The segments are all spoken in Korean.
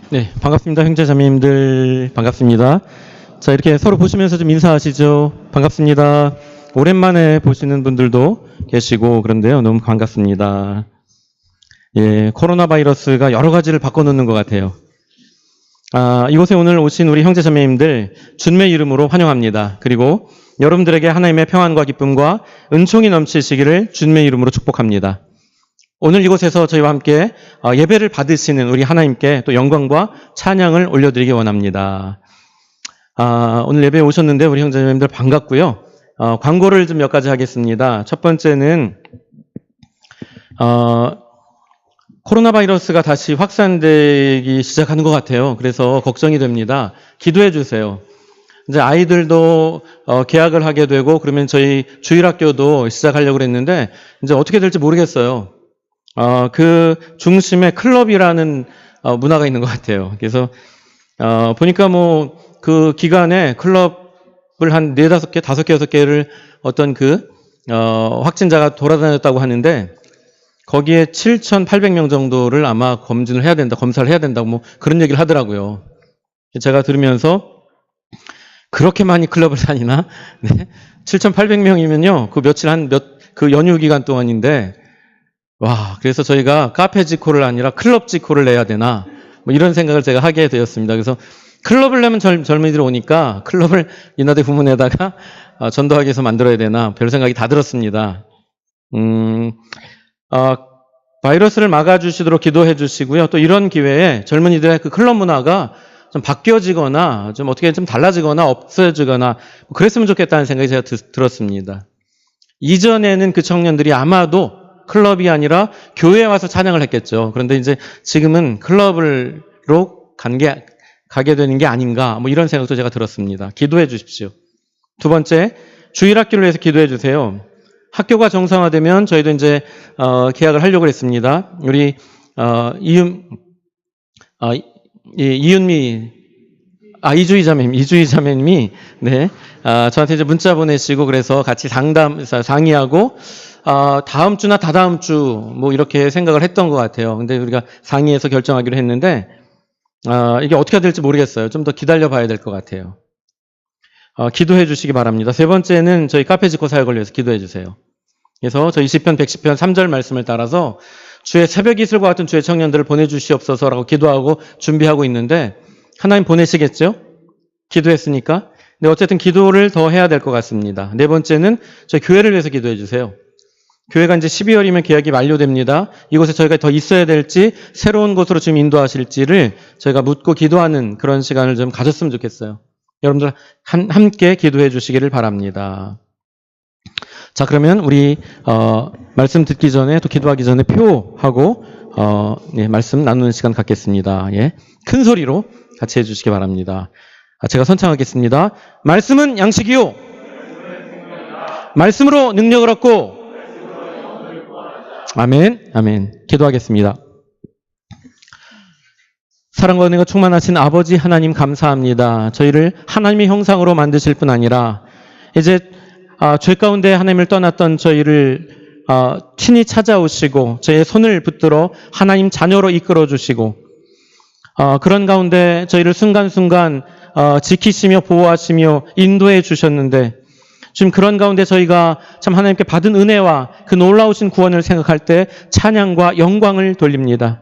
네, 반갑습니다. 형제자매님들 반갑습니다. 자, 이렇게 서로 보시면서 좀 인사하시죠. 반갑습니다. 오랜만에 보시는 분들도 계시고 그런데요. 너무 반갑습니다. 예, 코로나 바이러스가 여러 가지를 바꿔놓는 것 같아요. 이곳에 오늘 오신 우리 형제자매님들 주님의 이름으로 환영합니다. 그리고 여러분들에게 하나님의 평안과 기쁨과 은총이 넘치시기를 주님의 이름으로 축복합니다. 오늘 이곳에서 저희와 함께 예배를 받으시는 우리 하나님께 또 영광과 찬양을 올려드리기 원합니다. 오늘 예배에 오셨는데 우리 형제자매님들 반갑고요. 광고를 좀 몇 가지 하겠습니다. 첫 번째는 코로나 바이러스가 다시 확산되기 시작하는 것 같아요. 그래서 걱정이 됩니다. 기도해 주세요. 이제 아이들도 개학을 하게 되고 그러면 저희 주일학교도 시작하려고 했는데 이제 어떻게 될지 모르겠어요. 그 중심에 클럽이라는 문화가 있는 것 같아요. 그래서 보니까 뭐 그 기간에 클럽을 한 4, 5개, 5개, 6개를 어떤 확진자가 돌아다녔다고 하는데 거기에 7,800명 정도를 아마 검사를 해야 된다고 뭐 그런 얘기를 하더라고요. 제가 들으면서 그렇게 많이 클럽을 다니나? 네. 7,800명이면요. 그 며칠 그 연휴 기간 동안인데 와, 그래서 저희가 카페 지코를 아니라 클럽 지코를 내야 되나? 뭐 이런 생각을 제가 하게 되었습니다. 그래서 클럽을 내면 젊은이들이 오니까 클럽을 인하대 부문에다가 전도하기 위해서 만들어야 되나? 별 생각이 다 들었습니다. 바이러스를 막아주시도록 기도해 주시고요. 또 이런 기회에 젊은이들의 그 클럽 문화가 좀 바뀌어지거나 좀 어떻게 좀 달라지거나 없어지거나 그랬으면 좋겠다는 생각이 제가 들었습니다. 이전에는 그 청년들이 아마도 클럽이 아니라 교회에 와서 찬양을 했겠죠. 그런데 이제 지금은 클럽으로 가게 되는 게 아닌가 뭐 이런 생각도 제가 들었습니다. 기도해 주십시오. 두 번째, 주일학교를 위해서 기도해 주세요. 학교가 정상화되면 저희도 이제 계약을 하려고 했습니다. 우리 이주희 자매님이 네, 저한테 이제 문자 보내시고 그래서 같이 상의하고 다음 주나 다다음 주 뭐 이렇게 생각을 했던 것 같아요. 근데 우리가 상의해서 결정하기로 했는데 이게 어떻게 될지 모르겠어요. 좀 더 기다려 봐야 될 것 같아요. 기도해 주시기 바랍니다. 세 번째는 저희 카페 지코 사역을 위해서 기도해 주세요. 그래서 저희 시편 110편 3절 말씀을 따라서 주의 새벽 이슬과 같은 주의 청년들을 보내주시옵소서라고 기도하고 준비하고 있는데 하나님 보내시겠죠? 기도했으니까. 근데 어쨌든 기도를 더 해야 될 것 같습니다. 네 번째는 저희 교회를 위해서 기도해 주세요. 교회가 이제 12월이면 계약이 만료됩니다. 이곳에 저희가 더 있어야 될지 새로운 곳으로 지금 인도하실지를 저희가 묻고 기도하는 그런 시간을 좀 가졌으면 좋겠어요. 여러분들 함께 기도해 주시기를 바랍니다. 자, 그러면 우리 말씀 듣기 전에 또 기도하기 전에 표하고 말씀 나누는 시간 갖겠습니다. 예. 큰 소리로 같이 해주시기 바랍니다. 제가 선창하겠습니다. 말씀은 양식이요. 말씀으로 능력을 얻고 아멘, 아멘. 기도하겠습니다. 사랑과 은혜가 충만하신 아버지 하나님 감사합니다. 저희를 하나님의 형상으로 만드실 뿐 아니라 이제 죄 가운데 하나님을 떠났던 저희를 친히 찾아오시고 저희의 손을 붙들어 하나님 자녀로 이끌어 주시고 그런 가운데 저희를 순간순간 지키시며 보호하시며 인도해 주셨는데 지금 그런 가운데 저희가 참 하나님께 받은 은혜와 그 놀라우신 구원을 생각할 때 찬양과 영광을 돌립니다.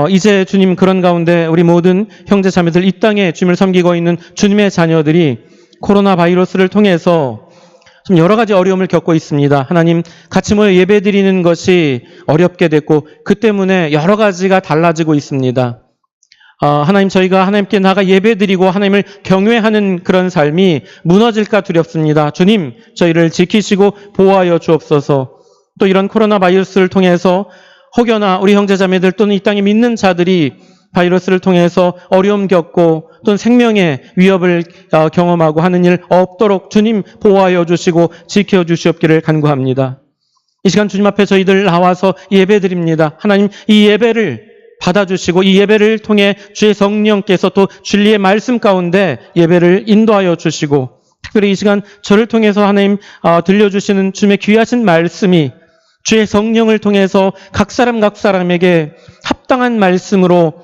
이제 주님 그런 가운데 우리 모든 형제 자매들 이 땅에 주님을 섬기고 있는 주님의 자녀들이 코로나 바이러스를 통해서 좀 여러 가지 어려움을 겪고 있습니다. 하나님 같이 모여 예배드리는 것이 어렵게 됐고 그 때문에 여러 가지가 달라지고 있습니다. 하나님 저희가 하나님께 나가 예배드리고 하나님을 경외하는 그런 삶이 무너질까 두렵습니다. 주님 저희를 지키시고 보호하여 주옵소서. 또 이런 코로나 바이러스를 통해서 혹여나 우리 형제자매들 또는 이 땅에 믿는 자들이 바이러스를 통해서 어려움 겪고 또는 생명의 위협을 경험하고 하는 일 없도록 주님 보호하여 주시고 지켜 주시옵기를 간구합니다. 이 시간 주님 앞에 저희들 나와서 예배드립니다. 하나님 이 예배를 받아주시고 이 예배를 통해 주의 성령께서 또 진리의 말씀 가운데 예배를 인도하여 주시고 특별히 이 시간 저를 통해서 하나님 들려주시는 주님의 귀하신 말씀이 주의 성령을 통해서 각 사람에게 합당한 말씀으로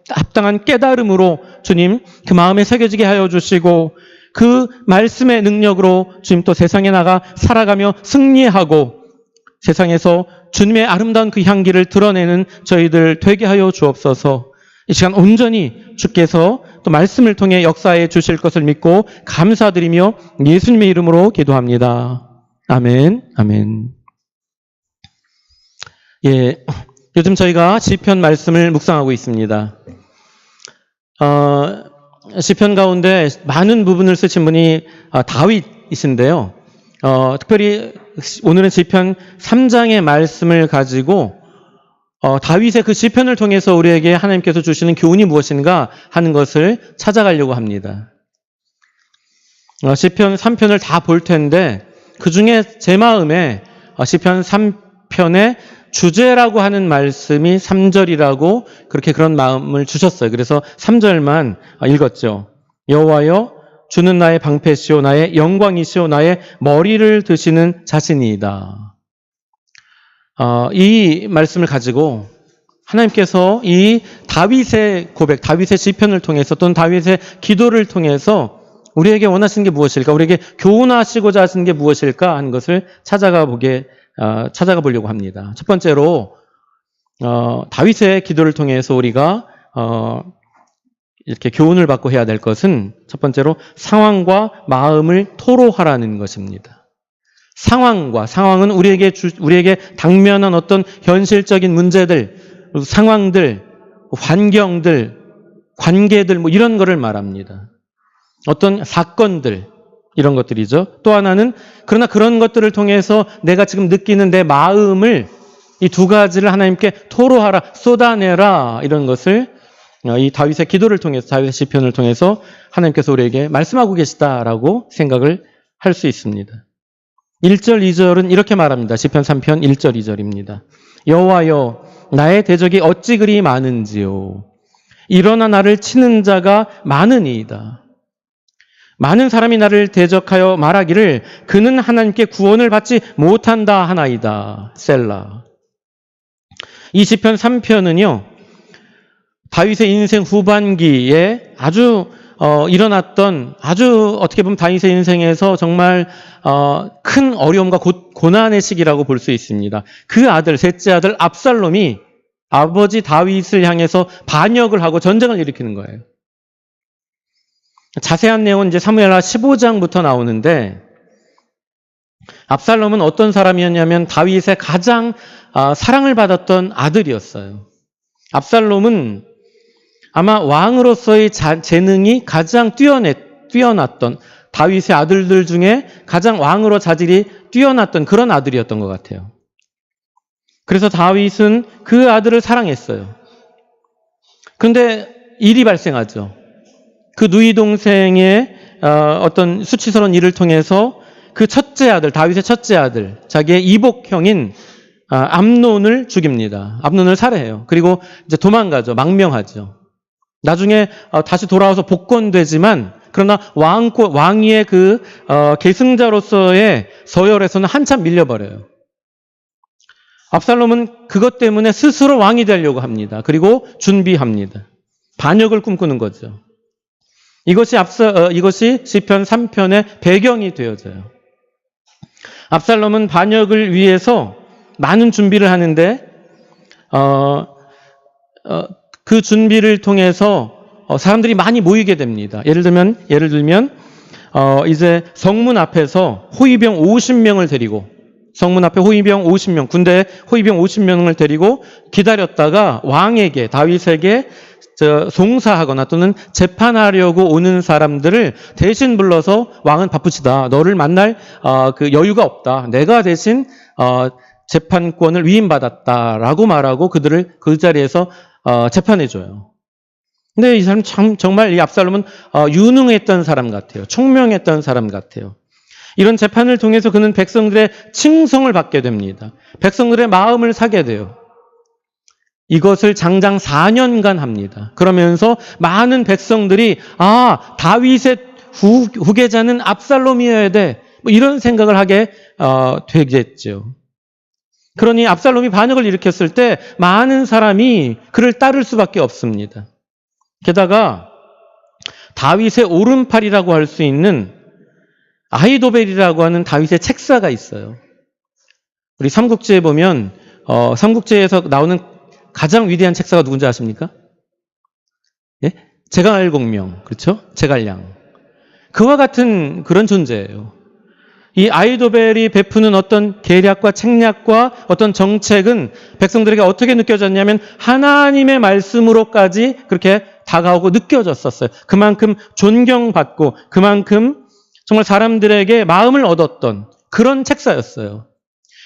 합당한 깨달음으로 주님 그 마음에 새겨지게 하여 주시고 그 말씀의 능력으로 주님 또 세상에 나가 살아가며 승리하고 세상에서 주님의 아름다운 그 향기를 드러내는 저희들 되게 하여 주옵소서. 이 시간 온전히 주께서 또 말씀을 통해 역사해 주실 것을 믿고 감사드리며 예수님의 이름으로 기도합니다. 아멘. 아멘. 예, 요즘 저희가 시편 말씀을 묵상하고 있습니다. 시편 가운데 많은 부분을 쓰신 분이 다윗이신데요. 특별히 오늘은 시편 3장의 말씀을 가지고 다윗의 그 시편을 통해서 우리에게 하나님께서 주시는 교훈이 무엇인가 하는 것을 찾아가려고 합니다. 시편 3편을 다 볼 텐데 그 중에 제 마음에 시편 3편의 주제라고 하는 말씀이 3절이라고 그렇게 그런 마음을 주셨어요. 그래서 3절만 읽었죠. 여호와여 주는 나의 방패시오 나의 영광이시오 나의 머리를 드시는 자신이이다. 이 말씀을 가지고 하나님께서 이 다윗의 고백, 다윗의 시편을 통해서 또는 다윗의 기도를 통해서 우리에게 원하시는 게 무엇일까? 우리에게 교훈하시고자 하시는 게 무엇일까? 하는 것을 찾아가 보려고 합니다. 첫 번째로 다윗의 기도를 통해서 우리가 이렇게 교훈을 받고 해야 될 것은 첫 번째로 상황과 마음을 토로하라는 것입니다. 상황은 우리에게 당면한 어떤 현실적인 문제들, 상황들, 환경들, 관계들 뭐 이런 거를 말합니다. 어떤 사건들 이런 것들이죠. 또 하나는 그러나 그런 것들을 통해서 내가 지금 느끼는 내 마음을 이 두 가지를 하나님께 토로하라, 쏟아내라 이런 것을 이 다윗의 기도를 통해서 다윗의 시편을 통해서 하나님께서 우리에게 말씀하고 계시다라고 생각을 할 수 있습니다. 1절, 2절은 이렇게 말합니다. 시편 3편 1절, 2절입니다. 여호와여 나의 대적이 어찌 그리 많은지요. 일어나 나를 치는 자가 많으니이다. 많은 사람이 나를 대적하여 말하기를 그는 하나님께 구원을 받지 못한다 하나이다. 셀라. 이 시편 3편은요. 다윗의 인생 후반기에 일어났던 어떻게 보면 다윗의 인생에서 정말 큰 어려움과 고난의 시기라고 볼 수 있습니다. 그 아들, 셋째 아들 압살롬이 아버지 다윗을 향해서 반역을 하고 전쟁을 일으키는 거예요. 자세한 내용은 이제 사무엘하 15장부터 나오는데 압살롬은 어떤 사람이었냐면 다윗의 가장 사랑을 받았던 아들이었어요. 압살롬은 아마 왕으로서의 재능이 가장 뛰어났던 다윗의 아들들 중에 가장 왕으로 자질이 뛰어났던 그런 아들이었던 것 같아요. 그래서 다윗은 그 아들을 사랑했어요. 그런데 일이 발생하죠. 그 누이 동생의 어떤 수치스러운 일을 통해서 그 첫째 아들, 다윗의 첫째 아들, 자기의 이복형인 암논을 죽입니다. 암논을 살해해요. 그리고 이제 도망가죠. 망명하죠. 나중에 다시 돌아와서 복권되지만 그러나 왕위의 그 계승자로서의 서열에서는 한참 밀려버려요. 압살롬은 그것 때문에 스스로 왕이 되려고 합니다. 그리고 준비합니다. 반역을 꿈꾸는 거죠. 이것이 시편 3편의 배경이 되어져요. 압살롬은 반역을 위해서 많은 준비를 하는데 그 준비를 통해서 사람들이 많이 모이게 됩니다. 예를 들면 이제 성문 앞에서 호위병 50명을 데리고 성문 앞에 호위병 50명, 군대 호위병 50명을 데리고 기다렸다가 왕에게 다윗에게 송사하거나 또는 재판하려고 오는 사람들을 대신 불러서 왕은 바쁘시다. 너를 만날 그 여유가 없다. 내가 대신 재판권을 위임받았다라고 말하고 그들을 그 자리에서 재판해줘요. 근데 이 사람 정말 이 압살롬은 유능했던 사람 같아요. 총명했던 사람 같아요. 이런 재판을 통해서 그는 백성들의 칭송을 받게 됩니다. 백성들의 마음을 사게 돼요. 이것을 장장 4년간 합니다. 그러면서 많은 백성들이 다윗의 후계자는 압살롬이어야 돼. 뭐 이런 생각을 하게 되겠죠. 그러니 압살롬이 반역을 일으켰을 때 많은 사람이 그를 따를 수밖에 없습니다. 게다가 다윗의 오른팔이라고 할 수 있는 아히도벨이라고 하는 다윗의 책사가 있어요. 우리 삼국지에 보면 삼국지에서 나오는 가장 위대한 책사가 누군지 아십니까? 예? 제갈공명, 그렇죠? 제갈량. 그와 같은 그런 존재예요. 이 아히도벨이 베푸는 어떤 계략과 책략과 어떤 정책은 백성들에게 어떻게 느껴졌냐면 하나님의 말씀으로까지 그렇게 다가오고 느껴졌었어요. 그만큼 존경받고 그만큼 정말 사람들에게 마음을 얻었던 그런 책사였어요.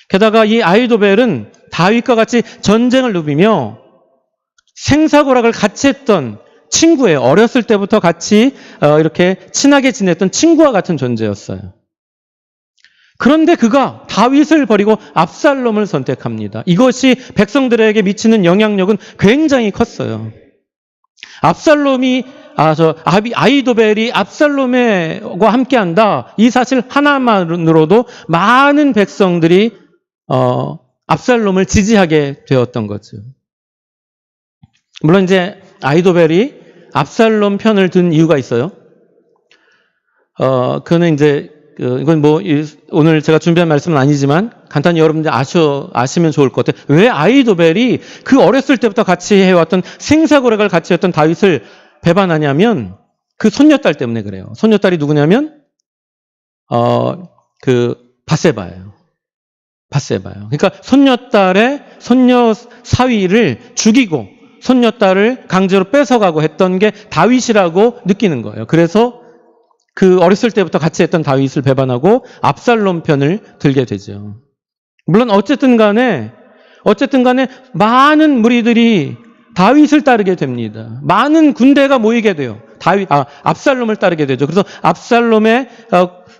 게다가 이 아히도벨은 다윗과 같이 전쟁을 누비며 생사고락을 같이 했던 친구예요. 어렸을 때부터 같이 이렇게 친하게 지냈던 친구와 같은 존재였어요. 그런데 그가 다윗을 버리고 압살롬을 선택합니다. 이것이 백성들에게 미치는 영향력은 굉장히 컸어요. 아히도벨이 압살롬과 함께한다. 이 사실 하나만으로도 많은 백성들이 압살롬을 지지하게 되었던 거죠. 물론 이제 아히도벨이 압살롬 편을 든 이유가 있어요. 그는 이제 이건 오늘 제가 준비한 말씀은 아니지만 간단히 여러분들 아시면 좋을 것 같아요. 왜 아히도벨이 그 어렸을 때부터 같이 해왔던 생사고락을 같이 했던 다윗을 배반하냐면 그 손녀딸 때문에 그래요. 손녀딸이 누구냐면 밧세바예요. 그러니까 손녀 사위를 죽이고 손녀딸을 강제로 뺏어가고 했던 게 다윗이라고 느끼는 거예요. 그래서 그 어렸을 때부터 같이 했던 다윗을 배반하고 압살롬 편을 들게 되죠. 물론 어쨌든 간에 많은 무리들이 다윗을 따르게 됩니다. 많은 군대가 모이게 돼요. 압살롬을 따르게 되죠. 그래서 압살롬의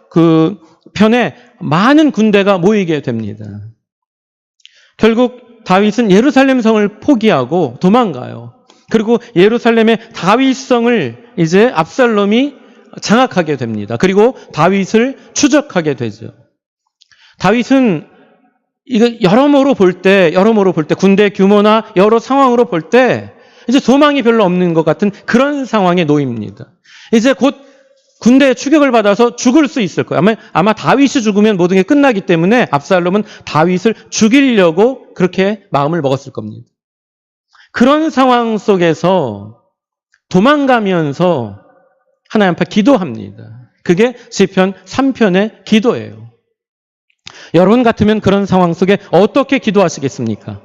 그 편에 많은 군대가 모이게 됩니다. 결국 다윗은 예루살렘 성을 포기하고 도망가요. 그리고 예루살렘의 다윗성을 이제 압살롬이 장악하게 됩니다. 그리고 다윗을 추적하게 되죠. 다윗은 이거 여러모로 볼 때 군대 규모나 여러 상황으로 볼 때 이제 소망이 별로 없는 것 같은 그런 상황에 놓입니다. 이제 곧 군대에 추격을 받아서 죽을 수 있을 거예요. 아마 다윗이 죽으면 모든 게 끝나기 때문에 압살롬은 다윗을 죽이려고 그렇게 마음을 먹었을 겁니다. 그런 상황 속에서 도망가면서 하나님 앞에 기도합니다. 그게 시편 3편의 기도예요. 여러분 같으면 그런 상황 속에 어떻게 기도하시겠습니까?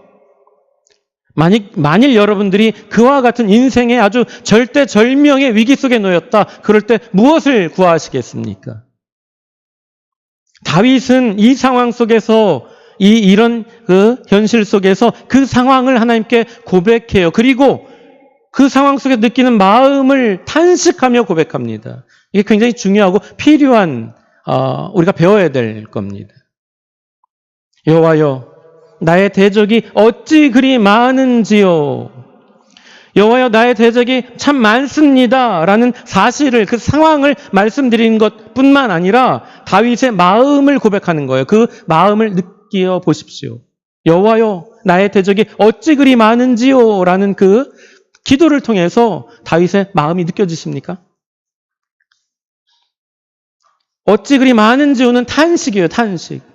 만일 여러분들이 그와 같은 인생의 아주 절대절명의 위기 속에 놓였다. 그럴 때 무엇을 구하시겠습니까? 다윗은 이 상황 속에서 이런 그 현실 속에서 그 상황을 하나님께 고백해요. 그리고 그 상황 속에 느끼는 마음을 탄식하며 고백합니다. 이게 굉장히 중요하고 필요한 우리가 배워야 될 겁니다. 여호와여, 나의 대적이 어찌 그리 많은지요. 여호와여, 나의 대적이 참 많습니다. 라는 사실을, 그 상황을 말씀드린 것뿐만 아니라 다윗의 마음을 고백하는 거예요. 그 마음을 느끼어 보십시오. 여호와여, 나의 대적이 어찌 그리 많은지요. 라는 그 기도를 통해서 다윗의 마음이 느껴지십니까? 어찌 그리 많은지요는 탄식이에요, 탄식.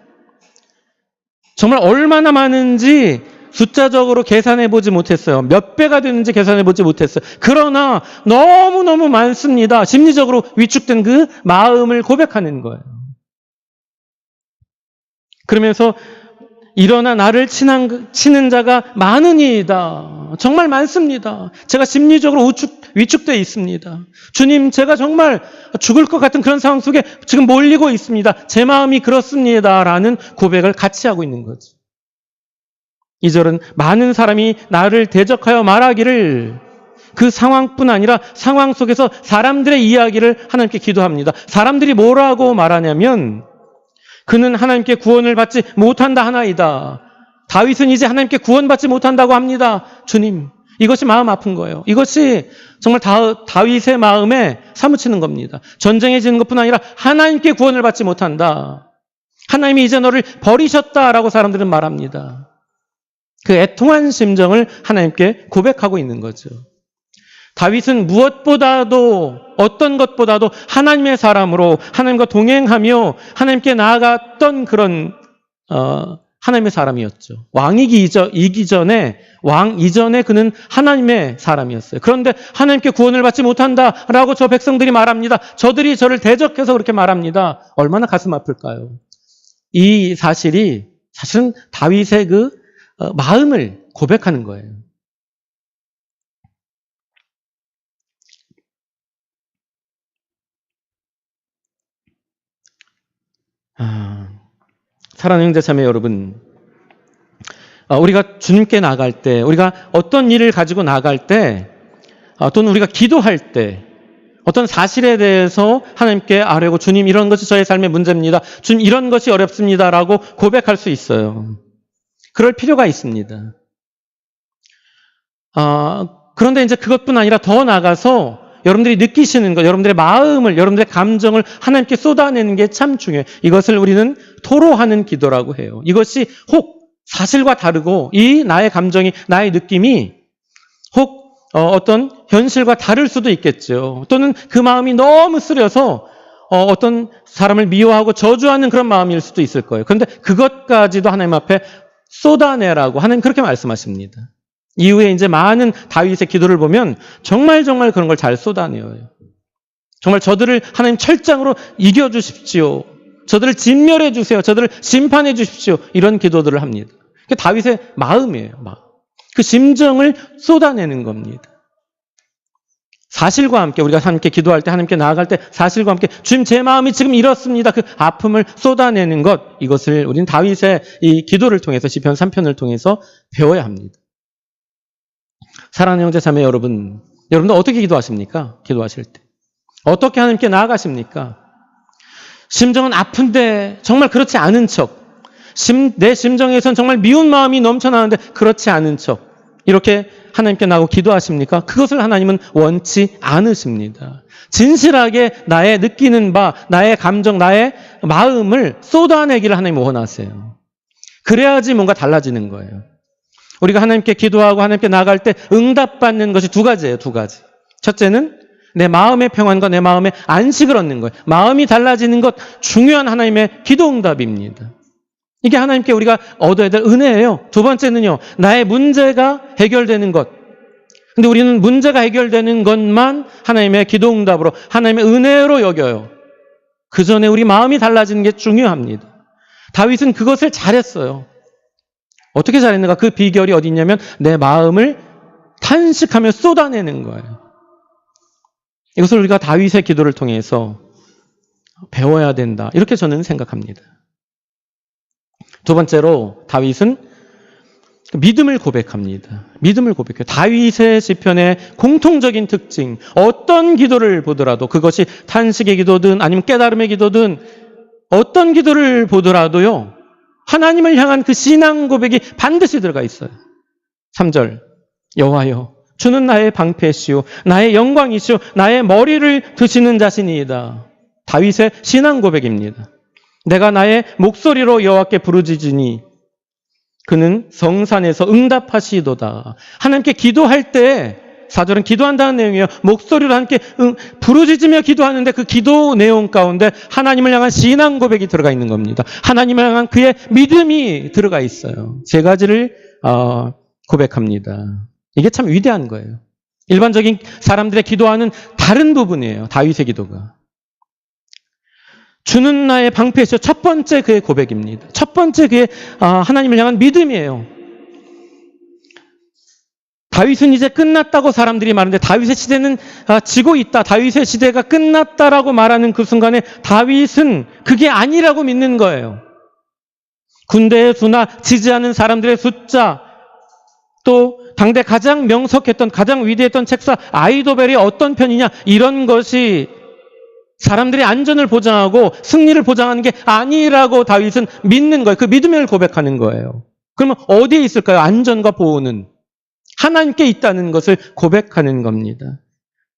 정말 얼마나 많은지 숫자적으로 계산해 보지 못했어요. 몇 배가 되는지 계산해 보지 못했어요. 그러나 너무너무 많습니다. 심리적으로 위축된 그 마음을 고백하는 거예요. 그러면서 일어나 나를 치는 자가 많으니이다. 정말 많습니다. 제가 심리적으로 위축되어 있습니다. 주님, 제가 정말 죽을 것 같은 그런 상황 속에 지금 몰리고 있습니다. 제 마음이 그렇습니다. 라는 고백을 같이 하고 있는 거죠. 2절은 많은 사람이 나를 대적하여 말하기를, 그 상황뿐 아니라 상황 속에서 사람들의 이야기를 하나님께 기도합니다. 사람들이 뭐라고 말하냐면 그는 하나님께 구원을 받지 못한다 하나이다. 다윗은 이제 하나님께 구원받지 못한다고 합니다. 주님, 이것이 마음 아픈 거예요. 이것이 정말 다윗의 마음에 사무치는 겁니다. 전쟁에 지는 것뿐 아니라 하나님께 구원을 받지 못한다. 하나님이 이제 너를 버리셨다라고 사람들은 말합니다. 그 애통한 심정을 하나님께 고백하고 있는 거죠. 다윗은 무엇보다도 어떤 것보다도 하나님의 사람으로 하나님과 동행하며 하나님께 나아갔던 그런 하나님의 사람이었죠. 왕 이전에 그는 하나님의 사람이었어요. 그런데 하나님께 구원을 받지 못한다라고 저 백성들이 말합니다. 저들이 저를 대적해서 그렇게 말합니다. 얼마나 가슴 아플까요? 이 사실이 사실은 다윗의 그 마음을 고백하는 거예요. 사랑하는 형제자매 여러분, 우리가 주님께 나갈 때, 우리가 어떤 일을 가지고 나갈 때, 또는 우리가 기도할 때, 어떤 사실에 대해서 하나님께 아뢰고 주님 이런 것이 저의 삶의 문제입니다. 주님 이런 것이 어렵습니다라고 고백할 수 있어요. 그럴 필요가 있습니다. 그런데 이제 그것뿐 아니라 더 나아가서 여러분들이 느끼시는 것, 여러분들의 마음을, 여러분들의 감정을 하나님께 쏟아내는 게 참 중요해요. 이것을 우리는 토로하는 기도라고 해요. 이것이 혹 사실과 다르고 이 나의 감정이, 나의 느낌이 혹 어떤 현실과 다를 수도 있겠죠. 또는 그 마음이 너무 쓰려서 어떤 사람을 미워하고 저주하는 그런 마음일 수도 있을 거예요. 그런데 그것까지도 하나님 앞에 쏟아내라고 하나님 그렇게 말씀하십니다. 이후에 이제 많은 다윗의 기도를 보면 정말 그런 걸 잘 쏟아내요. 정말 저들을 하나님 철장으로 이겨주십시오. 저들을 진멸해 주세요. 저들을 심판해 주십시오. 이런 기도들을 합니다. 그게 다윗의 마음이에요. 그 심정을 쏟아내는 겁니다. 사실과 함께 우리가 하나님께 기도할 때, 하나님께 나아갈 때 사실과 함께 주님 제 마음이 지금 이렇습니다. 그 아픔을 쏟아내는 것, 이것을 우리는 다윗의 이 기도를 통해서 시편 3편을 통해서 배워야 합니다. 사랑하는 형제 자매 여러분들 어떻게 기도하십니까? 기도하실 때 어떻게 하나님께 나아가십니까? 심정은 아픈데 정말 그렇지 않은 척, 내 심정에선 정말 미운 마음이 넘쳐나는데 그렇지 않은 척 이렇게 하나님께 나아가고 기도하십니까? 그것을 하나님은 원치 않으십니다. 진실하게 나의 느끼는 바, 나의 감정, 나의 마음을 쏟아내기를 하나님은 원하세요. 그래야지 뭔가 달라지는 거예요. 우리가 하나님께 기도하고 하나님께 나아갈 때 응답받는 것이 두 가지예요. 두 가지. 첫째는 내 마음의 평안과 내 마음의 안식을 얻는 거예요. 마음이 달라지는 것 중요한 하나님의 기도 응답입니다. 이게 하나님께 우리가 얻어야 될 은혜예요. 두 번째는요. 나의 문제가 해결되는 것. 근데 우리는 문제가 해결되는 것만 하나님의 기도 응답으로 하나님의 은혜로 여겨요. 그 전에 우리 마음이 달라지는 게 중요합니다. 다윗은 그것을 잘했어요. 어떻게 잘했는가? 그 비결이 어디 있냐면 내 마음을 탄식하며 쏟아내는 거예요. 이것을 우리가 다윗의 기도를 통해서 배워야 된다. 이렇게 저는 생각합니다. 두 번째로 다윗은 믿음을 고백합니다. 믿음을 고백해요. 다윗의 시편의 공통적인 특징, 어떤 기도를 보더라도 그것이 탄식의 기도든 아니면 깨달음의 기도든 어떤 기도를 보더라도요. 하나님을 향한 그 신앙 고백이 반드시 들어가 있어요. 3절 여호와여 주는 나의 방패시오 나의 영광이시오 나의 머리를 드시는 자신이다. 다윗의 신앙 고백입니다. 내가 나의 목소리로 여호와께 부르짖으니 그는 성산에서 응답하시도다. 하나님께 기도할 때 4절은 기도한다는 내용이에요. 목소리로 함께 부르짖으며 기도하는데 그 기도 내용 가운데 하나님을 향한 신앙 고백이 들어가 있는 겁니다. 하나님을 향한 그의 믿음이 들어가 있어요. 세 가지를 고백합니다. 이게 참 위대한 거예요. 일반적인 사람들의 기도와는 다른 부분이에요. 다윗의 기도가. 주는 나의 방패시오. 첫 번째 그의 고백입니다. 첫 번째 그의 하나님을 향한 믿음이에요. 다윗은 이제 끝났다고 사람들이 말하는데 다윗의 시대는 지고 있다. 다윗의 시대가 끝났다라고 말하는 그 순간에 다윗은 그게 아니라고 믿는 거예요. 군대의 수나 지지하는 사람들의 숫자, 또 당대 가장 명석했던 가장 위대했던 책사 아이도벨이 어떤 편이냐, 이런 것이 사람들의 안전을 보장하고 승리를 보장하는 게 아니라고 다윗은 믿는 거예요. 그 믿음을 고백하는 거예요. 그러면 어디에 있을까요? 안전과 보호는 하나님께 있다는 것을 고백하는 겁니다.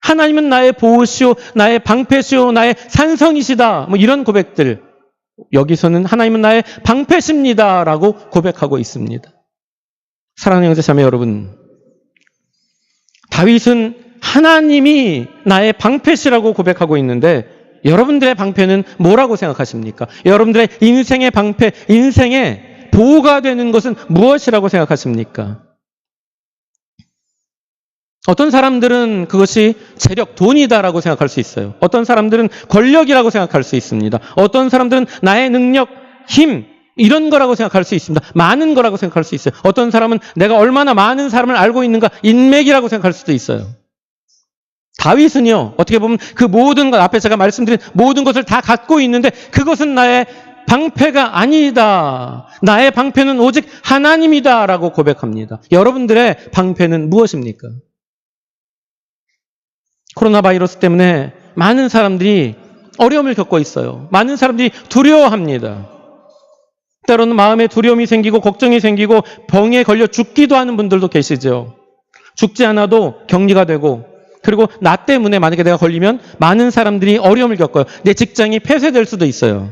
하나님은 나의 보호시오, 나의 방패시오, 나의 산성이시다. 뭐 이런 고백들. 여기서는 하나님은 나의 방패십니다라고 고백하고 있습니다. 사랑하는 형제 자매 여러분, 다윗은 하나님이 나의 방패시라고 고백하고 있는데 여러분들의 방패는 뭐라고 생각하십니까? 여러분들의 인생의 방패, 인생의 보호가 되는 것은 무엇이라고 생각하십니까? 어떤 사람들은 그것이 재력, 돈이다라고 생각할 수 있어요. 어떤 사람들은 권력이라고 생각할 수 있습니다. 어떤 사람들은 나의 능력, 힘, 이런 거라고 생각할 수 있습니다. 많은 거라고 생각할 수 있어요. 어떤 사람은 내가 얼마나 많은 사람을 알고 있는가, 인맥이라고 생각할 수도 있어요. 다윗은요, 어떻게 보면 그 모든 것, 앞에 제가 말씀드린 모든 것을 다 갖고 있는데 그것은 나의 방패가 아니다. 나의 방패는 오직 하나님이다 라고 고백합니다. 여러분들의 방패는 무엇입니까? 코로나 바이러스 때문에 많은 사람들이 어려움을 겪고 있어요. 많은 사람들이 두려워합니다. 때로는 마음에 두려움이 생기고 걱정이 생기고 병에 걸려 죽기도 하는 분들도 계시죠. 죽지 않아도 격리가 되고, 그리고 나 때문에 만약에 내가 걸리면 많은 사람들이 어려움을 겪어요. 내 직장이 폐쇄될 수도 있어요.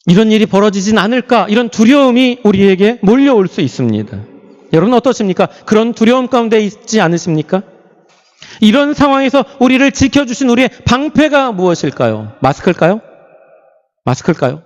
이런 일이 벌어지진 않을까, 이런 두려움이 우리에게 몰려올 수 있습니다. 여러분 어떠십니까? 그런 두려움 가운데 있지 않으십니까? 이런 상황에서 우리를 지켜주신 우리의 방패가 무엇일까요? 마스크일까요? 마스크일까요?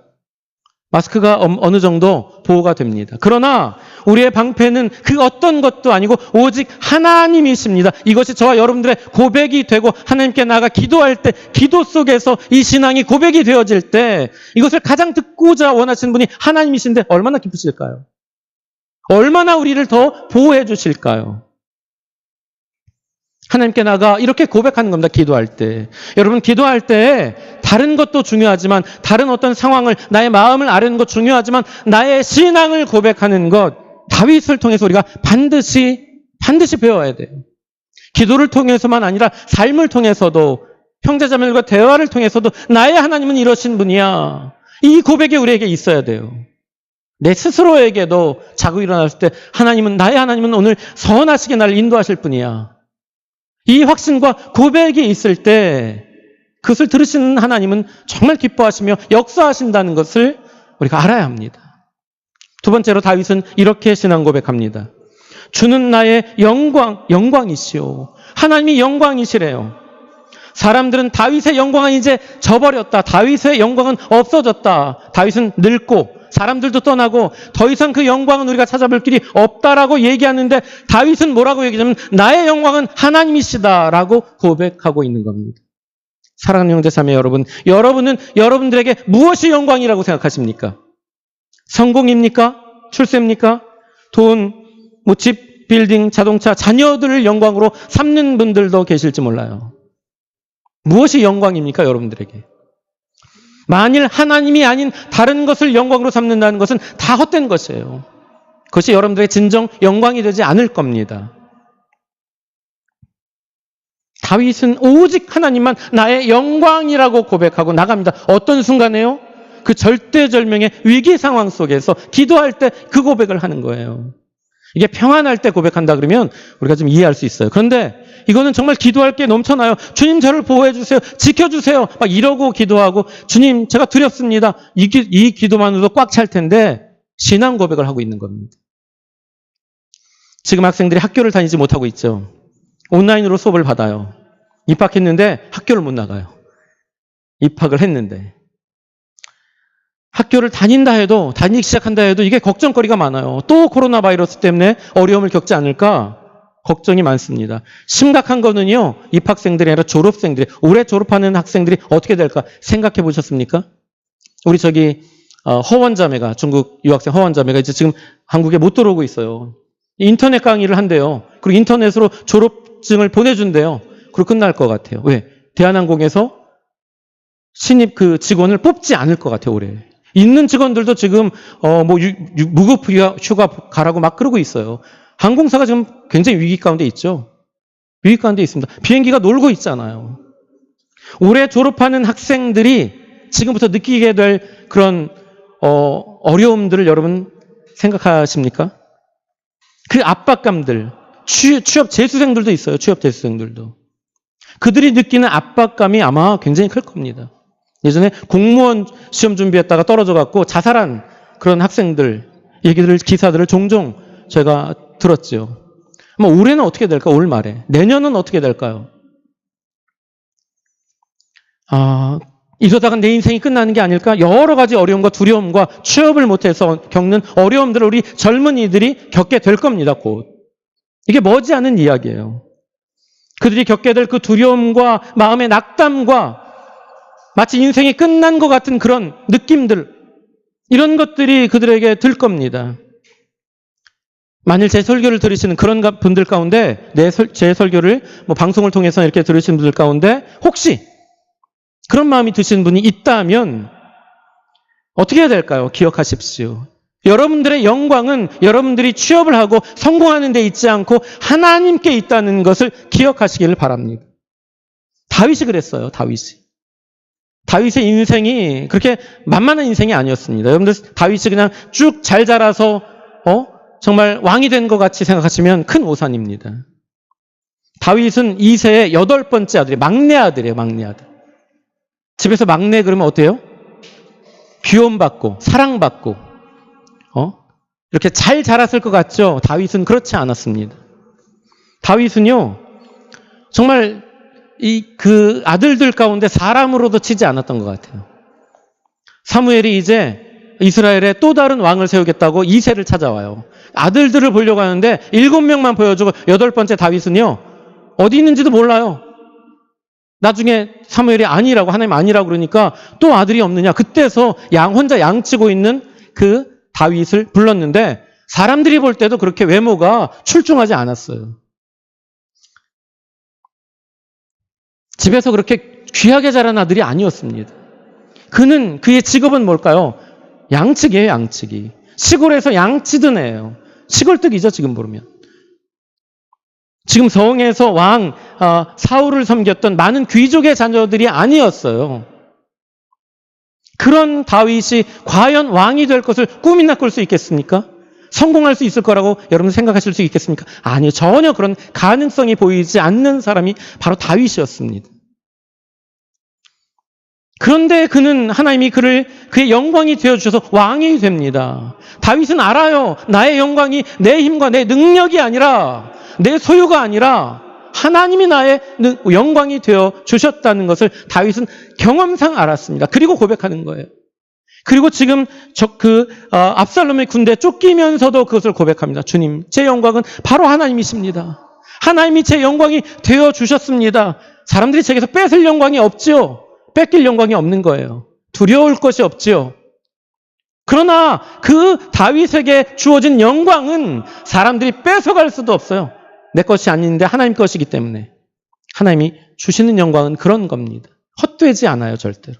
마스크가 어느 정도 보호가 됩니다. 그러나 우리의 방패는 그 어떤 것도 아니고 오직 하나님이십니다. 이것이 저와 여러분들의 고백이 되고 하나님께 나아가 기도할 때, 기도 속에서 이 신앙이 고백이 되어질 때 이것을 가장 듣고자 원하시는 분이 하나님이신데 얼마나 기쁘실까요? 얼마나 우리를 더 보호해 주실까요? 하나님께 나가 이렇게 고백하는 겁니다. 기도할 때. 여러분 기도할 때 다른 것도 중요하지만, 다른 어떤 상황을, 나의 마음을 아는 것 중요하지만 나의 신앙을 고백하는 것, 다윗을 통해서 우리가 반드시 배워야 돼요. 기도를 통해서만 아니라 삶을 통해서도, 형제자매들과 대화를 통해서도 나의 하나님은 이러신 분이야, 이 고백이 우리에게 있어야 돼요. 내 스스로에게도 자고 일어났을 때 나의 하나님은 오늘 선하시게 나를 인도하실 분이야, 이 확신과 고백이 있을 때 그것을 들으시는 하나님은 정말 기뻐하시며 역사하신다는 것을 우리가 알아야 합니다. 두 번째로 다윗은 이렇게 신앙 고백합니다. 주는 나의 영광이시오. 하나님이 영광이시래요. 사람들은 다윗의 영광은 이제 져버렸다, 다윗의 영광은 없어졌다, 다윗은 늙고 사람들도 떠나고 더 이상 그 영광은 우리가 찾아볼 길이 없다라고 얘기하는데, 다윗은 뭐라고 얘기하냐면 나의 영광은 하나님이시다라고 고백하고 있는 겁니다. 사랑하는 형제자매 여러분, 여러분은 여러분들에게 무엇이 영광이라고 생각하십니까? 성공입니까? 출세입니까? 돈, 집, 빌딩, 자동차, 자녀들을 영광으로 삼는 분들도 계실지 몰라요. 무엇이 영광입니까, 여러분들에게? 만일 하나님이 아닌 다른 것을 영광으로 삼는다는 것은 다 헛된 것이에요. 그것이 여러분들의 진정 영광이 되지 않을 겁니다. 다윗은 오직 하나님만 나의 영광이라고 고백하고 나갑니다. 어떤 순간에요? 그 절대절명의 위기 상황 속에서 기도할 때 그 고백을 하는 거예요. 이게 평안할 때 고백한다 그러면 우리가 좀 이해할 수 있어요. 그런데 이거는 정말 기도할 게 넘쳐나요. 주님 저를 보호해 주세요, 지켜주세요, 막 이러고 기도하고, 주님 제가 두렵습니다, 이 기도만으로도 꽉 찰 텐데 신앙 고백을 하고 있는 겁니다. 지금 학생들이 학교를 다니지 못하고 있죠. 온라인으로 수업을 받아요. 입학했는데 학교를 못 나가요. 입학을 했는데. 학교를 다니기 시작한다 해도 이게 걱정거리가 많아요. 또 코로나 바이러스 때문에 어려움을 겪지 않을까 걱정이 많습니다. 심각한 거는요, 입학생들이 아니라 졸업생들이, 올해 졸업하는 학생들이 어떻게 될까 생각해 보셨습니까? 우리 허원자매가, 중국 유학생 허원자매가 이제 지금 한국에 못 들어오고 있어요. 인터넷 강의를 한대요. 그리고 인터넷으로 졸업증을 보내준대요. 그리고 끝날 것 같아요. 왜? 대한항공에서 신입 그 직원을 뽑지 않을 것 같아요, 올해. 있는 직원들도 지금 무급 휴가 가라고 막 그러고 있어요. 항공사가 지금 굉장히 위기 가운데 있죠. 위기 가운데 있습니다. 비행기가 놀고 있잖아요. 올해 졸업하는 학생들이 지금부터 느끼게 될 그런 어려움들을 여러분 생각하십니까? 그 압박감들, 취업 재수생들도 있어요. 취업 재수생들도. 그들이 느끼는 압박감이 아마 굉장히 클 겁니다. 예전에 공무원 시험 준비했다가 떨어져갖고 자살한 그런 학생들 얘기들, 기사들을 종종 제가 들었죠. 올해는 어떻게 될까? 올 말에. 내년은 어떻게 될까요? 이러다가 내 인생이 끝나는 게 아닐까? 여러 가지 어려움과 두려움과 취업을 못해서 겪는 어려움들을 우리 젊은이들이 겪게 될 겁니다, 곧. 이게 머지않은 이야기예요. 그들이 겪게 될 그 두려움과 마음의 낙담과 마치 인생이 끝난 것 같은 그런 느낌들, 이런 것들이 그들에게 들 겁니다. 만일 제 설교를 들으시는 그런 분들 가운데, 제 설교를 방송을 통해서 이렇게 들으시는 분들 가운데 혹시 그런 마음이 드시는 분이 있다면 어떻게 해야 될까요? 기억하십시오. 여러분들의 영광은 여러분들이 취업을 하고 성공하는 데 있지 않고 하나님께 있다는 것을 기억하시기를 바랍니다. 다윗이 그랬어요. 다윗의 인생이 그렇게 만만한 인생이 아니었습니다. 여러분들 다윗이 그냥 쭉 잘 자라서 정말 왕이 된 것 같이 생각하시면 큰 오산입니다. 다윗은 이세의 8번째 아들이에요. 막내 아들이에요. 막내 아들. 집에서 막내 그러면 어때요? 귀여움받고 사랑받고 이렇게 잘 자랐을 것 같죠? 다윗은 그렇지 않았습니다. 다윗은요 정말 그 아들들 가운데 사람으로도 치지 않았던 것 같아요. 사무엘이 이제 이스라엘에 또 다른 왕을 세우겠다고 이새를 찾아와요. 아들들을 보려고 하는데 7명만 보여주고 8번째 다윗은요 어디 있는지도 몰라요. 나중에 사무엘이 아니라고, 하나님 아니라고 그러니까 또 아들이 없느냐. 그때서 혼자 양치고 있는 그 다윗을 불렀는데 사람들이 볼 때도 그렇게 외모가 출중하지 않았어요. 집에서 그렇게 귀하게 자란 아들이 아니었습니다. 그의 직업은 뭘까요? 양치기예요, 양치기. 시골에서 양치던 애예요. 시골뜨기죠, 지금 보면. 지금 성에서 왕 사울을 섬겼던 많은 귀족의 자녀들이 아니었어요. 그런 다윗이 과연 왕이 될 것을 꿈이나 꿀 수 있겠습니까? 성공할 수 있을 거라고 여러분 생각하실 수 있겠습니까? 아니요. 전혀 그런 가능성이 보이지 않는 사람이 바로 다윗이었습니다. 그런데 그는 하나님이 그의 영광이 되어주셔서 왕이 됩니다. 다윗은 알아요. 나의 영광이 내 힘과 내 능력이 아니라 내 소유가 아니라 하나님이 나의 영광이 되어주셨다는 것을 다윗은 경험상 알았습니다. 그리고 고백하는 거예요. 그리고 지금 압살롬의 군대에 쫓기면서도 그것을 고백합니다. 주님, 제 영광은 바로 하나님이십니다. 하나님이 제 영광이 되어주셨습니다. 사람들이 제게서 뺏을 영광이 없지요. 뺏길 영광이 없는 거예요. 두려울 것이 없지요. 그러나 그 다윗에게 주어진 영광은 사람들이 뺏어갈 수도 없어요. 내 것이 아닌데 하나님 것이기 때문에. 하나님이 주시는 영광은 그런 겁니다. 헛되지 않아요, 절대로.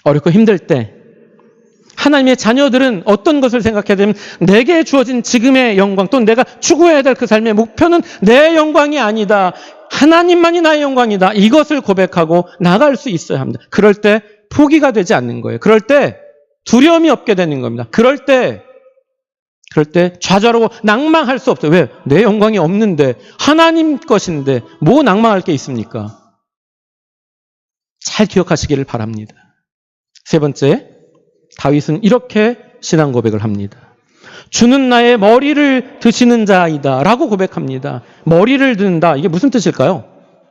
어렵고 힘들 때 하나님의 자녀들은 어떤 것을 생각해야 되면 내게 주어진 지금의 영광 또 내가 추구해야 될 그 삶의 목표는 내 영광이 아니다. 하나님만이 나의 영광이다. 이것을 고백하고 나갈 수 있어야 합니다. 그럴 때 포기가 되지 않는 거예요. 그럴 때 두려움이 없게 되는 겁니다. 그럴 때 좌절하고 낭망할 수 없어요. 왜? 내 영광이 없는데 하나님 것인데 뭐 낭망할 게 있습니까? 잘 기억하시기를 바랍니다. 세 번째, 다윗은 이렇게 신앙 고백을 합니다. 주는 나의 머리를 드시는 자이다 라고 고백합니다. 머리를 든다. 이게 무슨 뜻일까요?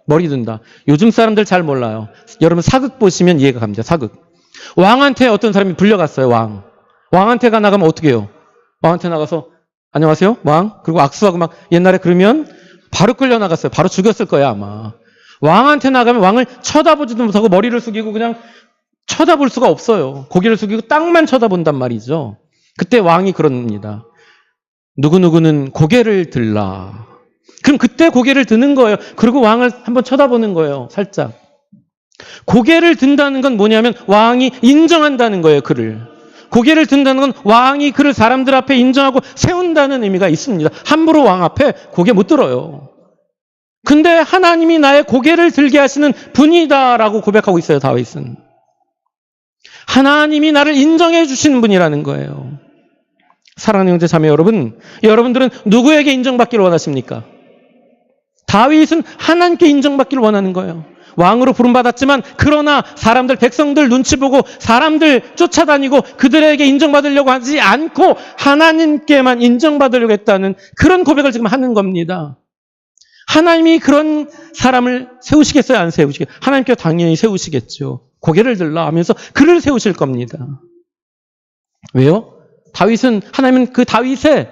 머리 든다. 요즘 사람들 잘 몰라요. 여러분 사극 보시면 이해가 갑니다. 사극. 왕한테 어떤 사람이 불려갔어요. 왕한테가 나가면 어떻게 해요? 왕한테 나가서 안녕하세요 왕. 그리고 악수하고 막 옛날에 그러면 바로 끌려나갔어요. 바로 죽였을 거예요 아마. 왕한테 나가면 왕을 쳐다보지도 못하고 머리를 숙이고 그냥 쳐다볼 수가 없어요. 고개를 숙이고 땅만 쳐다본단 말이죠. 그때 왕이 그럽니다. 누구누구는 고개를 들라. 그럼 그때 고개를 드는 거예요. 그리고 왕을 한번 쳐다보는 거예요. 살짝. 고개를 든다는 건 뭐냐면 왕이 인정한다는 거예요. 그를. 고개를 든다는 건 왕이 그를 사람들 앞에 인정하고 세운다는 의미가 있습니다. 함부로 왕 앞에 고개 못 들어요. 근데 하나님이 나의 고개를 들게 하시는 분이다라고 고백하고 있어요. 다윗은. 하나님이 나를 인정해 주시는 분이라는 거예요. 사랑하는 형제 자매 여러분, 여러분들은 누구에게 인정받기를 원하십니까? 다윗은 하나님께 인정받기를 원하는 거예요. 왕으로 부름받았지만 그러나 사람들, 백성들 눈치 보고 사람들 쫓아다니고 그들에게 인정받으려고 하지 않고 하나님께만 인정받으려고 했다는 그런 고백을 지금 하는 겁니다. 하나님이 그런 사람을 세우시겠어요? 안 세우시겠어요? 하나님께서 당연히 세우시겠죠. 고개를 들라 하면서 그를 세우실 겁니다. 왜요? 하나님은 그 다윗의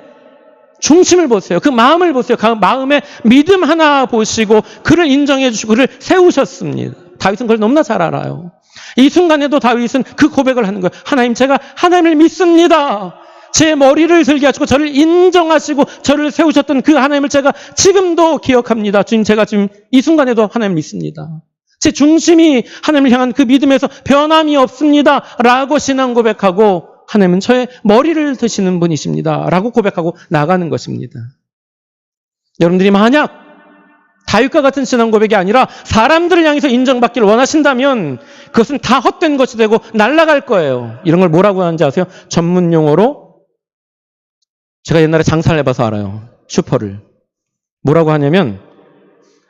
중심을 보세요. 그 마음을 보세요. 그 마음의 믿음 하나 보시고 그를 인정해 주시고 그를 세우셨습니다. 다윗은 그걸 너무나 잘 알아요. 이 순간에도 다윗은 그 고백을 하는 거예요. 하나님, 제가 하나님을 믿습니다. 제 머리를 들게 하시고 저를 인정하시고 저를 세우셨던 그 하나님을 제가 지금도 기억합니다. 주님, 제가 지금 이 순간에도 하나님을 믿습니다. 제 중심이 하나님을 향한 그 믿음에서 변함이 없습니다. 라고 신앙 고백하고 하나님은 저의 머리를 드시는 분이십니다. 라고 고백하고 나가는 것입니다. 여러분들이 만약 다윗과 같은 신앙 고백이 아니라 사람들을 향해서 인정받기를 원하신다면 그것은 다 헛된 것이 되고 날아갈 거예요. 이런 걸 뭐라고 하는지 아세요? 전문 용어로 제가 옛날에 장사를 해봐서 알아요. 슈퍼를. 뭐라고 하냐면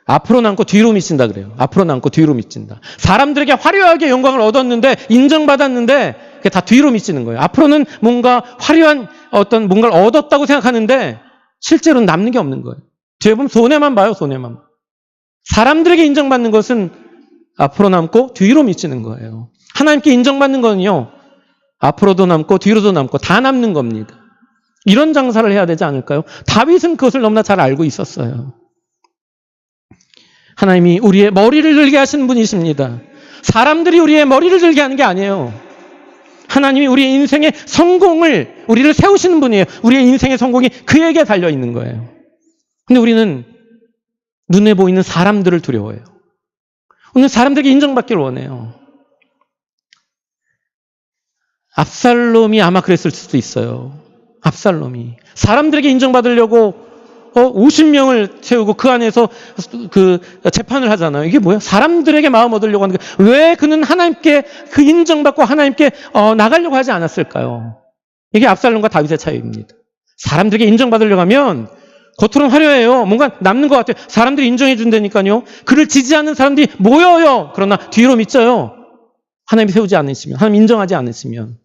앞으로 남고 뒤로 미친다 그래요. 앞으로 남고 뒤로 미친다. 사람들에게 화려하게 영광을 얻었는데 인정받았는데 그게 다 뒤로 미치는 거예요. 앞으로는 뭔가 화려한 어떤 뭔가를 얻었다고 생각하는데 실제로는 남는 게 없는 거예요. 뒤에 보면 손해만 봐요. 손해만. 사람들에게 인정받는 것은 앞으로 남고 뒤로 미치는 거예요. 하나님께 인정받는 거는요. 앞으로도 남고 뒤로도 남고 다 남는 겁니다. 이런 장사를 해야 되지 않을까요? 다윗은 그것을 너무나 잘 알고 있었어요. 하나님이 우리의 머리를 들게 하시는 분이십니다. 사람들이 우리의 머리를 들게 하는 게 아니에요. 하나님이 우리의 인생의 성공을, 우리를 세우시는 분이에요. 우리의 인생의 성공이 그에게 달려있는 거예요. 근데 우리는 눈에 보이는 사람들을 두려워해요. 오늘 사람들에게 인정받기를 원해요. 압살롬이 아마 그랬을 수도 있어요. 압살롬이. 사람들에게 인정받으려고 50명을 세우고 그 안에서 그 재판을 하잖아요. 이게 뭐야? 사람들에게 마음 얻으려고 하는 거예요. 왜 그는 하나님께 그 인정받고 하나님께 나가려고 하지 않았을까요? 이게 압살롬과 다윗의 차이입니다. 사람들에게 인정받으려고 하면 겉으로는 화려해요. 뭔가 남는 것 같아요. 사람들이 인정해 준다니까요. 그를 지지하는 사람들이 모여요. 그러나 뒤로 미쳐요. 하나님이 세우지 않으시면, 하나님 인정하지 않으시면.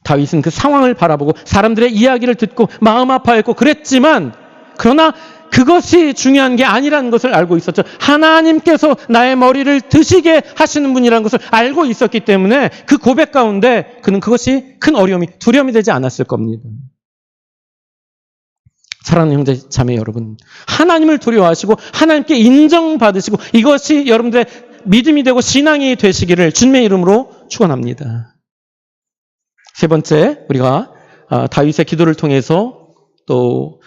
다윗은 그 상황을 바라보고 사람들의 이야기를 듣고 마음 아파했고 그랬지만 그러나 그것이 중요한 게 아니라는 것을 알고 있었죠. 하나님께서 나의 머리를 드시게 하시는 분이라는 것을 알고 있었기 때문에 그 고백 가운데 그는 그것이 큰 어려움이, 두려움이 되지 않았을 겁니다. 사랑하는 형제 자매 여러분, 하나님을 두려워하시고 하나님께 인정받으시고 이것이 여러분들의 믿음이 되고 신앙이 되시기를 주님의 이름으로 축원합니다. 세 번째, 우리가 다윗의 기도를 통해서 또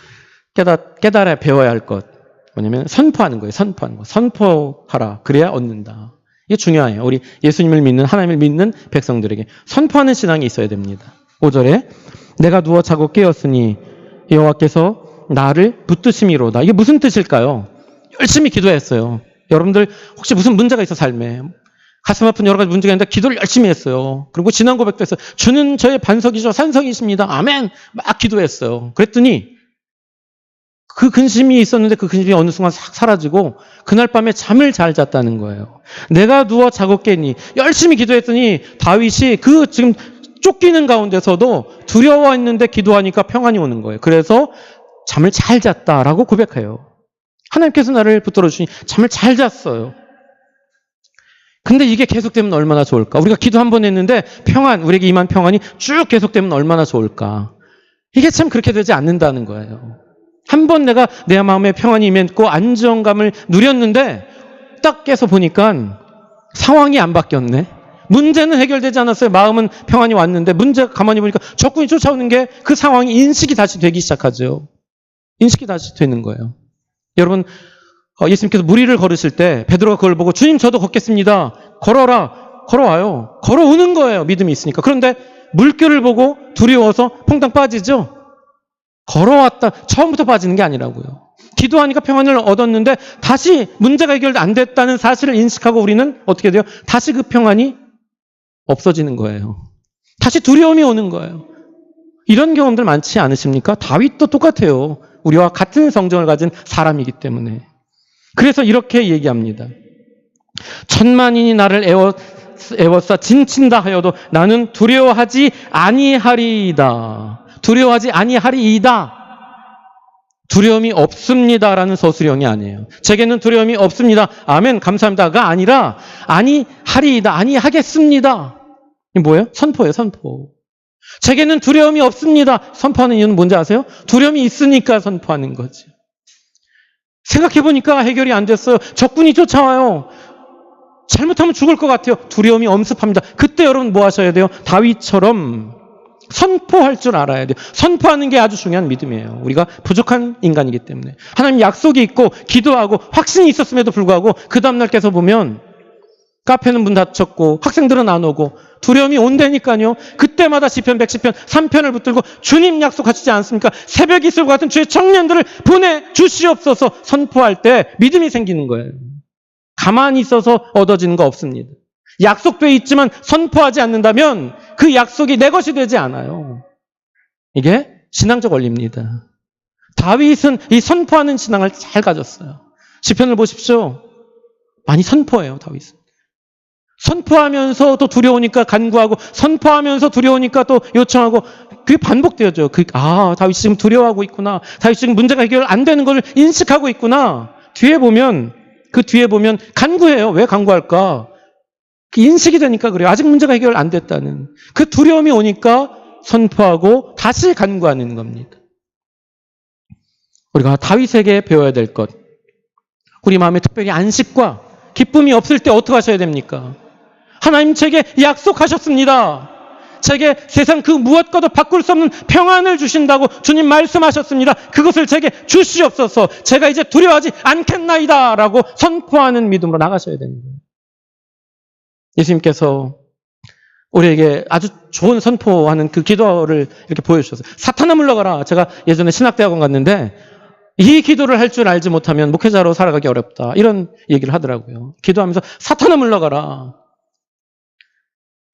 깨달아 배워야 할 것, 뭐냐면 선포하는 거예요. 선포하는 거. 선포하라. 그래야 얻는다. 이게 중요해요. 우리 예수님을 믿는, 하나님을 믿는 백성들에게 선포하는 신앙이 있어야 됩니다. 5절에 내가 누워 자고 깨었으니 여호와께서 나를 붙드심이로다. 이게 무슨 뜻일까요? 열심히 기도했어요. 여러분들 혹시 무슨 문제가 있어 삶에? 가슴 아픈 여러 가지 문제가 있는데 기도를 열심히 했어요. 그리고 지난 고백도 했어요. 주는 저의 반석이죠. 산성이십니다. 아멘. 막 기도했어요. 그랬더니 그 근심이 있었는데 그 근심이 어느 순간 싹 사라지고 그날 밤에 잠을 잘 잤다는 거예요. 내가 누워 자고 깼니. 열심히 기도했더니 다윗이 그 지금 쫓기는 가운데서도 두려워했는데 기도하니까 평안이 오는 거예요. 그래서 잠을 잘 잤다라고 고백해요. 하나님께서 나를 붙들어 주시니 잠을 잘 잤어요. 근데 이게 계속되면 얼마나 좋을까? 우리가 기도 한 번 했는데 평안, 우리에게 임한 평안이 쭉 계속되면 얼마나 좋을까? 이게 참 그렇게 되지 않는다는 거예요. 한 번 내가 내 마음에 평안이 임했고 안정감을 누렸는데 딱 깨서 보니까 상황이 안 바뀌었네. 문제는 해결되지 않았어요. 마음은 평안이 왔는데 문제가 가만히 보니까 적군이 쫓아오는 게 그 상황이 인식이 다시 되기 시작하죠. 인식이 다시 되는 거예요. 여러분, 예수님께서 무리를 걸으실 때 베드로가 그걸 보고 주님 저도 걷겠습니다. 걸어라. 걸어와요. 걸어오는 거예요. 믿음이 있으니까. 그런데 물결을 보고 두려워서 퐁당 빠지죠. 걸어왔다. 처음부터 빠지는 게 아니라고요. 기도하니까 평안을 얻었는데 다시 문제가 해결 안 됐다는 사실을 인식하고 우리는 어떻게 돼요? 다시 그 평안이 없어지는 거예요. 다시 두려움이 오는 거예요. 이런 경험들 많지 않으십니까? 다윗도 똑같아요. 우리와 같은 성정을 가진 사람이기 때문에. 그래서 이렇게 얘기합니다. 천만인이 나를 애워싸 진친다 하여도 나는 두려워하지 아니하리이다. 두려워하지 아니하리이다. 두려움이 없습니다라는 서술형이 아니에요. 제게는 두려움이 없습니다. 아멘, 감사합니다가 아니라 아니하리이다. 아니하겠습니다. 이게 뭐예요? 선포예요, 선포. 제게는 두려움이 없습니다. 선포하는 이유는 뭔지 아세요? 두려움이 있으니까 선포하는 거죠. 생각해보니까 해결이 안 됐어요. 적군이 쫓아와요. 잘못하면 죽을 것 같아요. 두려움이 엄습합니다. 그때 여러분 뭐 하셔야 돼요? 다윗처럼 선포할 줄 알아야 돼요. 선포하는 게 아주 중요한 믿음이에요. 우리가 부족한 인간이기 때문에. 하나님 약속이 있고 기도하고 확신이 있었음에도 불구하고 그 다음날 깨서 보면 카페는 문 닫혔고 학생들은 안 오고 두려움이 온다니까요. 그때마다 시편 110편 3편을 붙들고 주님 약속하시지 않습니까? 새벽 이슬 같은 주의 청년들을 보내주시옵소서 선포할 때 믿음이 생기는 거예요. 가만히 있어서 얻어지는 거 없습니다. 약속돼 있지만 선포하지 않는다면 그 약속이 내 것이 되지 않아요. 이게 신앙적 원리입니다. 다윗은 이 선포하는 신앙을 잘 가졌어요. 시편을 보십시오. 많이 선포해요, 다윗은. 선포하면서 또 두려우니까 간구하고 선포하면서 두려우니까 또 요청하고 그게 반복되어져. 다윗이 지금 두려워하고 있구나. 다윗이 지금 문제가 해결 안 되는 걸 인식하고 있구나. 그 뒤에 보면 간구해요. 왜 간구할까? 인식이 되니까 그래요. 아직 문제가 해결 안 됐다는. 그 두려움이 오니까 선포하고 다시 간구하는 겁니다. 우리가 다윗에게 배워야 될 것. 우리 마음에 특별히 안식과 기쁨이 없을 때 어떻게 하셔야 됩니까? 하나님 제게 약속하셨습니다. 제게 세상 그 무엇과도 바꿀 수 없는 평안을 주신다고 주님 말씀하셨습니다. 그것을 제게 주시옵소서. 제가 이제 두려워하지 않겠나이다 라고 선포하는 믿음으로 나가셔야 됩니다. 예수님께서 우리에게 아주 좋은 선포하는 그 기도를 이렇게 보여주셨어요. 사탄아 물러가라. 제가 예전에 신학대학원 갔는데 이 기도를 할 줄 알지 못하면 목회자로 살아가기 어렵다. 이런 얘기를 하더라고요. 기도하면서 사탄아 물러가라.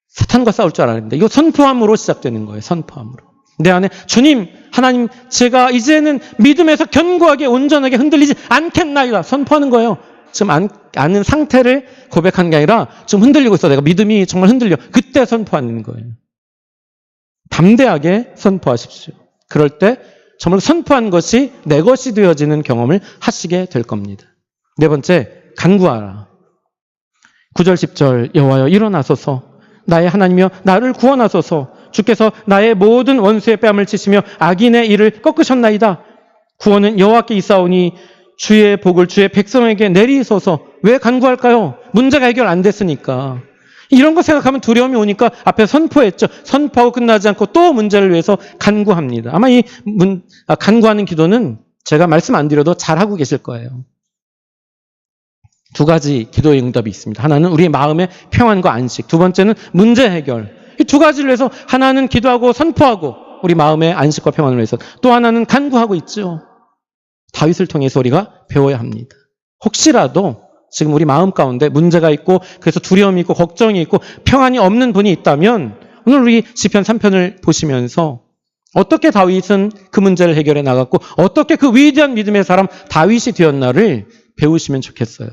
사탄과 싸울 줄 알았는데 이거 선포함으로 시작되는 거예요. 선포함으로. 내 안에 주님, 하나님 제가 이제는 믿음에서 견고하게 온전하게 흔들리지 않겠나이다. 선포하는 거예요. 지금 아는 상태를 고백하는 게 아니라 지금 흔들리고 있어. 내가 믿음이 정말 흔들려. 그때 선포하는 거예요. 담대하게 선포하십시오. 그럴 때 정말 선포한 것이 내 것이 되어지는 경험을 하시게 될 겁니다. 네 번째, 간구하라. 9절 10절 여호와여 일어나소서 나의 하나님이여 나를 구원하소서 주께서 나의 모든 원수의 뺨을 치시며 악인의 일을 꺾으셨나이다. 구원은 여호와께 있사오니 주의 복을 주의 백성에게 내리소서. 왜 간구할까요? 문제가 해결 안 됐으니까. 이런 거 생각하면 두려움이 오니까 앞에 선포했죠. 선포하고 끝나지 않고 또 문제를 위해서 간구합니다. 아마 간구하는 기도는 제가 말씀 안 드려도 잘하고 계실 거예요. 두 가지 기도의 응답이 있습니다. 하나는 우리의 마음의 평안과 안식. 두 번째는 문제 해결. 이 두 가지를 위해서 하나는 기도하고 선포하고 우리 마음의 안식과 평안을 위해서 또 하나는 간구하고 있죠. 다윗을 통해서 우리가 배워야 합니다. 혹시라도 지금 우리 마음 가운데 문제가 있고 그래서 두려움이 있고 걱정이 있고 평안이 없는 분이 있다면 오늘 우리 시편 3편을 보시면서 어떻게 다윗은 그 문제를 해결해 나갔고 어떻게 그 위대한 믿음의 사람 다윗이 되었나를 배우시면 좋겠어요.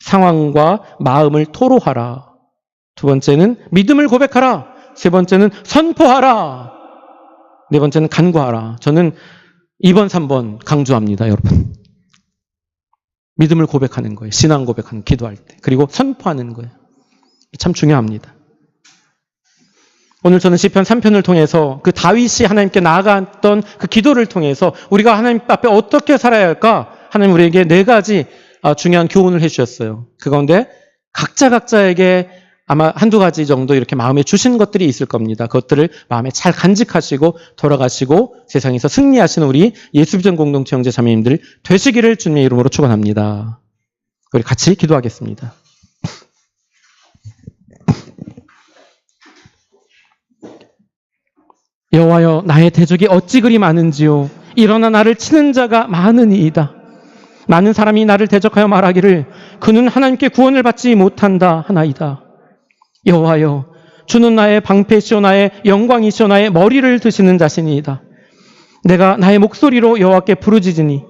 상황과 마음을 토로하라. 두 번째는 믿음을 고백하라. 세 번째는 선포하라. 네 번째는 간구하라. 저는 2번, 3번 강조합니다, 여러분. 믿음을 고백하는 거예요. 신앙 고백하는, 기도할 때. 그리고 선포하는 거예요. 참 중요합니다. 오늘 저는 시편 3편을 통해서 그 다윗이 하나님께 나아갔던 그 기도를 통해서 우리가 하나님 앞에 어떻게 살아야 할까? 하나님 우리에게 4가지 중요한 교훈을 해주셨어요. 그 가운데 각자에게 아마 한두 가지 정도 이렇게 마음에 주신 것들이 있을 겁니다. 그것들을 마음에 잘 간직하시고 돌아가시고 세상에서 승리하시는 우리 예수비전 공동체 형제 자매님들 되시기를 주님의 이름으로 축원합니다. 우리 같이 기도하겠습니다. 여호와여 나의 대적이 어찌 그리 많은지요. 일어나 나를 치는 자가 많으니이다. 많은 사람이 나를 대적하여 말하기를 그는 하나님께 구원을 받지 못한다 하나이다. 여호와여 주는 나의 방패시오 나의 영광이시오 나의 머리를 드시는 자신이이다. 내가 나의 목소리로 여호와께 부르짖으니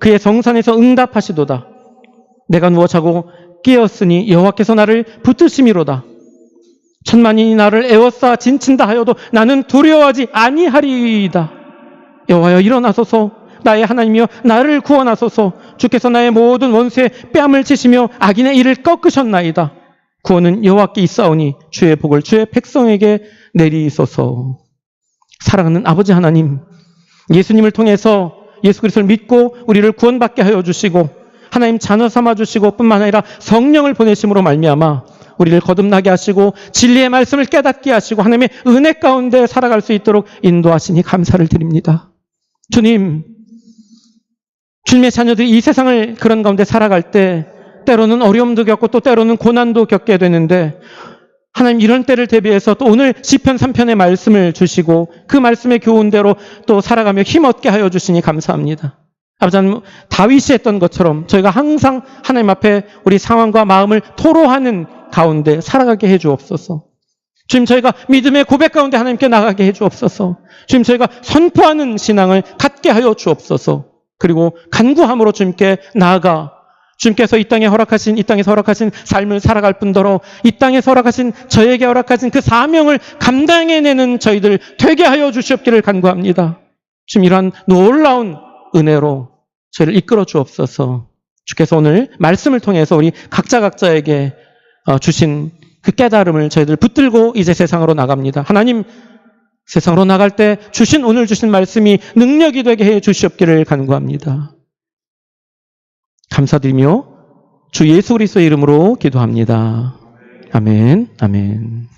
그의 성산에서 응답하시도다. 내가 누워 자고 깨었으니 여호와께서 나를 붙드심이로다. 천만인이 나를 에워싸 진친다 하여도 나는 두려워하지 아니하리이다. 여호와여 일어나소서. 나의 하나님이여 나를 구원하소서. 주께서 나의 모든 원수의 뺨을 치시며 악인의 일을 꺾으셨나이다. 구원은 여호와께 있사오니 주의 복을 주의 백성에게 내리소서. 사랑하는 아버지 하나님, 예수님을 통해서 예수 그리스도를 믿고 우리를 구원받게 하여 주시고 하나님 자녀 삼아 주시고 뿐만 아니라 성령을 보내심으로 말미암아 우리를 거듭나게 하시고 진리의 말씀을 깨닫게 하시고 하나님의 은혜 가운데 살아갈 수 있도록 인도하시니 감사를 드립니다. 주님, 주님의 자녀들이 이 세상을 그런 가운데 살아갈 때 때로는 어려움도 겪고 또 때로는 고난도 겪게 되는데 하나님 이런 때를 대비해서 또 오늘 시편 3편의 말씀을 주시고 그 말씀의 교훈대로 또 살아가며 힘없게 하여 주시니 감사합니다. 아버지 하나님, 다윗이 했던 것처럼 저희가 항상 하나님 앞에 우리 상황과 마음을 토로하는 가운데 살아가게 해 주옵소서. 주님, 저희가 믿음의 고백 가운데 하나님께 나가게 해 주옵소서. 주님, 저희가 선포하는 신앙을 갖게 하여 주옵소서. 그리고 간구함으로 주님께 나아가 주님께서 이 땅에서 허락하신 삶을 살아갈 뿐더러 이 땅에서 허락하신 저에게 허락하신 그 사명을 감당해내는 저희들 되게 하여 주시옵기를 간구합니다. 주님, 이러한 놀라운 은혜로 저희를 이끌어 주옵소서. 주께서 오늘 말씀을 통해서 우리 각자에게 주신 그 깨달음을 저희들 붙들고 이제 세상으로 나갑니다. 하나님, 세상으로 나갈 때 오늘 주신 말씀이 능력이 되게 해 주시옵기를 간구합니다. 감사드리며 주 예수 그리스도의 이름으로 기도합니다. 아멘. 아멘.